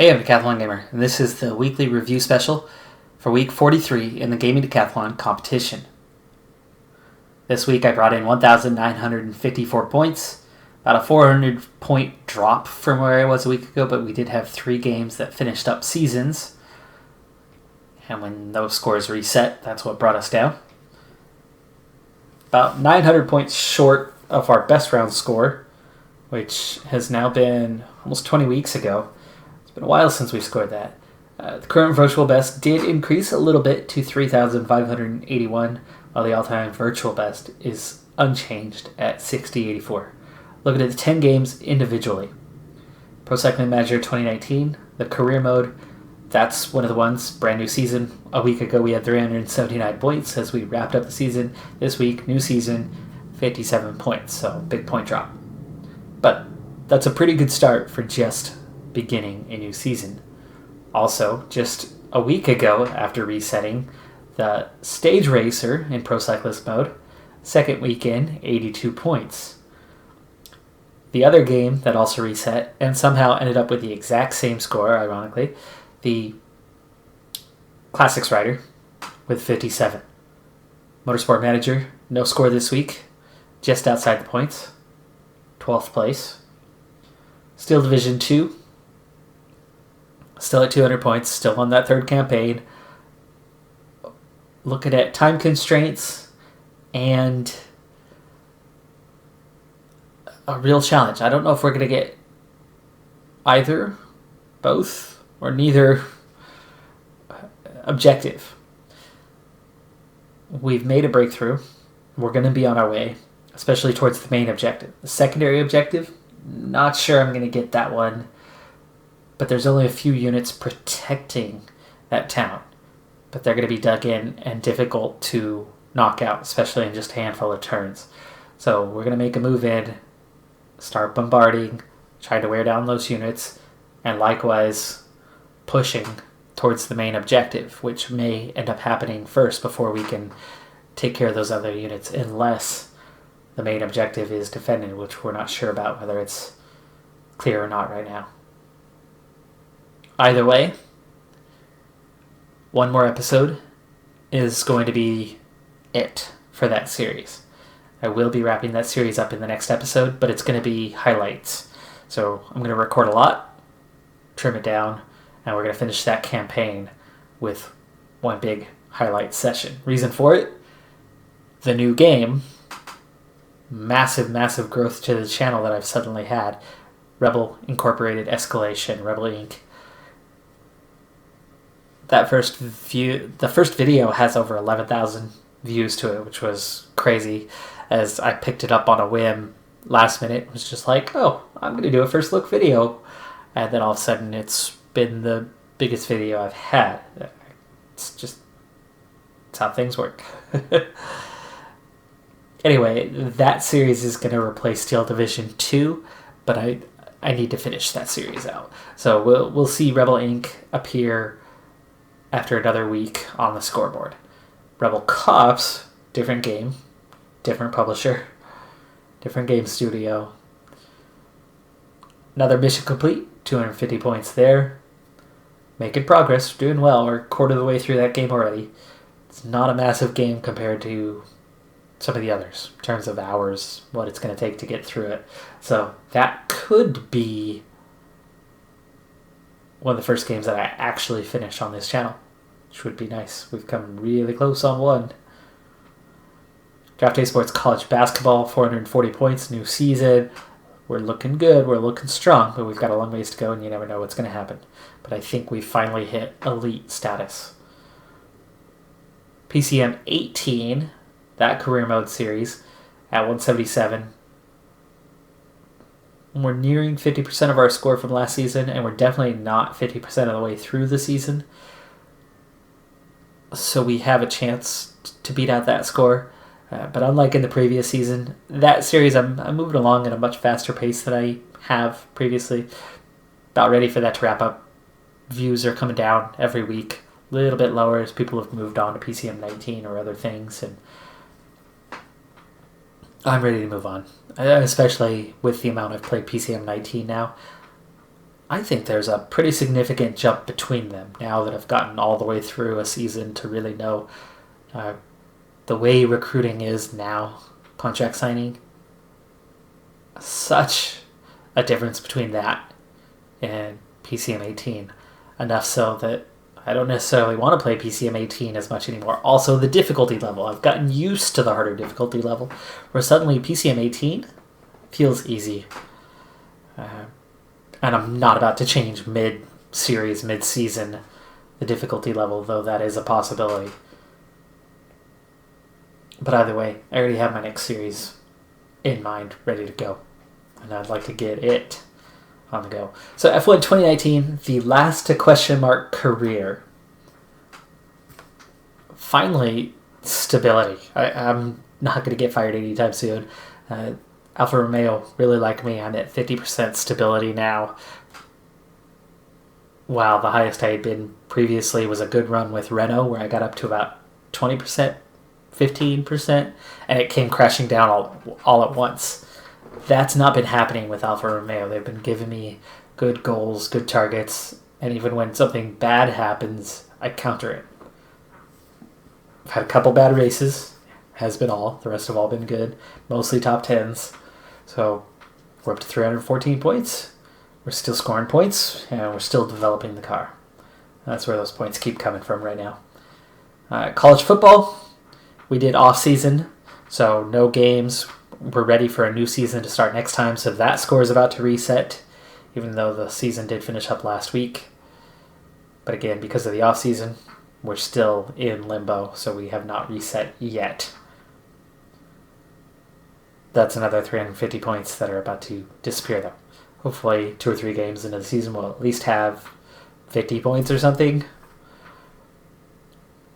Hey, I'm Decathlon Gamer, and this is the weekly review special for week 43 in the Gaming Decathlon competition. This week I brought in 1,954 points, about a 400-point drop from where I was a week ago, but we did have 3 games that finished up seasons, and when those scores reset, that's what brought us down. About 900 points short of our best round score, which has now been almost 20 weeks ago. It's been a while since we scored that. The current virtual best did increase a little bit to 3,581, while the all-time virtual best is unchanged at 6,084. Looking at the 10 games individually. Pro Cycling Manager 2019, the career mode, that's one of the ones, brand new season. A week ago we had 379 points as we wrapped up the season. This week, new season, 57 points, so big point drop. But that's a pretty good start for just beginning a new season. Also, just a week ago after resetting, the Stage Racer in Pro Cyclist mode, second weekend, 82 points. The other game that also reset and somehow ended up with the exact same score, ironically, the Classics Rider with 57. Motorsport Manager, no score this week, just outside the points, 12th place. Steel Division 2, still at 200 points, still on that third campaign. Looking at time constraints and a real challenge. I don't know if we're going to get either, both, or neither objective. We've made a breakthrough. We're going to be on our way, especially towards the main objective. The secondary objective, not sure I'm going to get that one. But there's only a few units protecting that town. But they're going to be dug in and difficult to knock out, especially in just a handful of turns. So we're going to make a move in, start bombarding, try to wear down those units, and likewise pushing towards the main objective, which may end up happening first before we can take care of those other units, unless the main objective is defended, which we're not sure about whether it's clear or not right now. Either way, one more episode is going to be it for that series. I will be wrapping that series up in the next episode, but it's going to be highlights. So I'm going to record a lot, trim it down, and we're going to finish that campaign with one big highlight session. Reason for it? The new game. Massive growth to the channel that I've suddenly had. Rebel Incorporated Escalation, Rebel Inc. The first video has over 11,000 views to it, which was crazy, as I picked it up on a whim last minute. It was just like, oh, I'm going to do a first look video. And then all of a sudden it's been the biggest video I've had. It's how things work. Anyway, that series is going to replace Steel Division 2, but I need to finish that series out. So we'll see Rebel Inc. appear after another week on the scoreboard. Rebel Cops, different game, different publisher, different game studio. Another mission complete, 250 points there. Making progress, doing well. We're a quarter of the way through that game already. It's not a massive game compared to some of the others, in terms of hours, what it's going to take to get through it. So that could be one of the first games that I actually finish on this channel, which would be nice. We've come really close on one. Draft Day Sports College Basketball, 440 points, new season. We're looking good, we're looking strong, but we've got a long ways to go and you never know what's going to happen. But I think we finally hit elite status. PCM 18, that career mode series, at 177. We're nearing 50% of our score from last season, and we're definitely not 50% of the way through the season. So we have a chance to beat out that score. But unlike in the previous season, that series I'm moving along at a much faster pace than I have previously. About ready for that to wrap up. Views are coming down every week. A little bit lower as people have moved on to PCM 19 or other things. And I'm ready to move on. Especially with the amount I've played PCM 19 now. I think there's a pretty significant jump between them now that I've gotten all the way through a season to really know the way recruiting is now, contract signing. Such a difference between that and PCM 18. Enough so that I don't necessarily want to play PCM 18 as much anymore. Also, the difficulty level. I've gotten used to the harder difficulty level, where suddenly PCM 18 feels easy. And I'm not about to change mid-series, mid-season, the difficulty level, though that is a possibility. But either way, I already have my next series in mind, ready to go. And I'd like to get it on the go. So F1 2019, the last question mark career. Finally, stability. I'm not going to get fired anytime soon. Alfa Romeo really like me. I'm at 50% stability now. Wow, the highest I had been previously was a good run with Renault, where I got up to about 20%, 15%, and it came crashing down all at once. That's not been happening with Alfa Romeo. They've been giving me good goals, good targets, and even when something bad happens, I counter it. I've had a couple bad races, has been all. The rest have all been good, mostly top 10s. So we're up to 314 points. We're still scoring points, and we're still developing the car. That's where those points keep coming from right now. College football, we did off-season, so no games. We're ready for a new season to start next time, so that score is about to reset, even though the season did finish up last week. But again, because of the off-season, we're still in limbo, so we have not reset yet. That's another 350 points that are about to disappear, though. Hopefully 2 or 3 games into the season we'll at least have 50 points or something.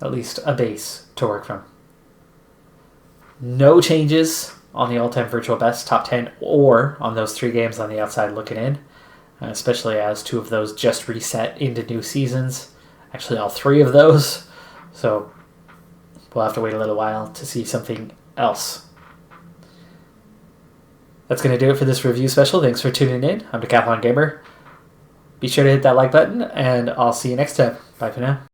At least a base to work from. No changes on the all-time virtual best, top 10, or on those 3 games on the outside looking in, especially as 2 of those just reset into new seasons. Actually, all 3 of those. So we'll have to wait a little while to see something else. That's going to do it for this review special. Thanks for tuning in. I'm Decathlon Gamer. Be sure to hit that like button, and I'll see you next time. Bye for now.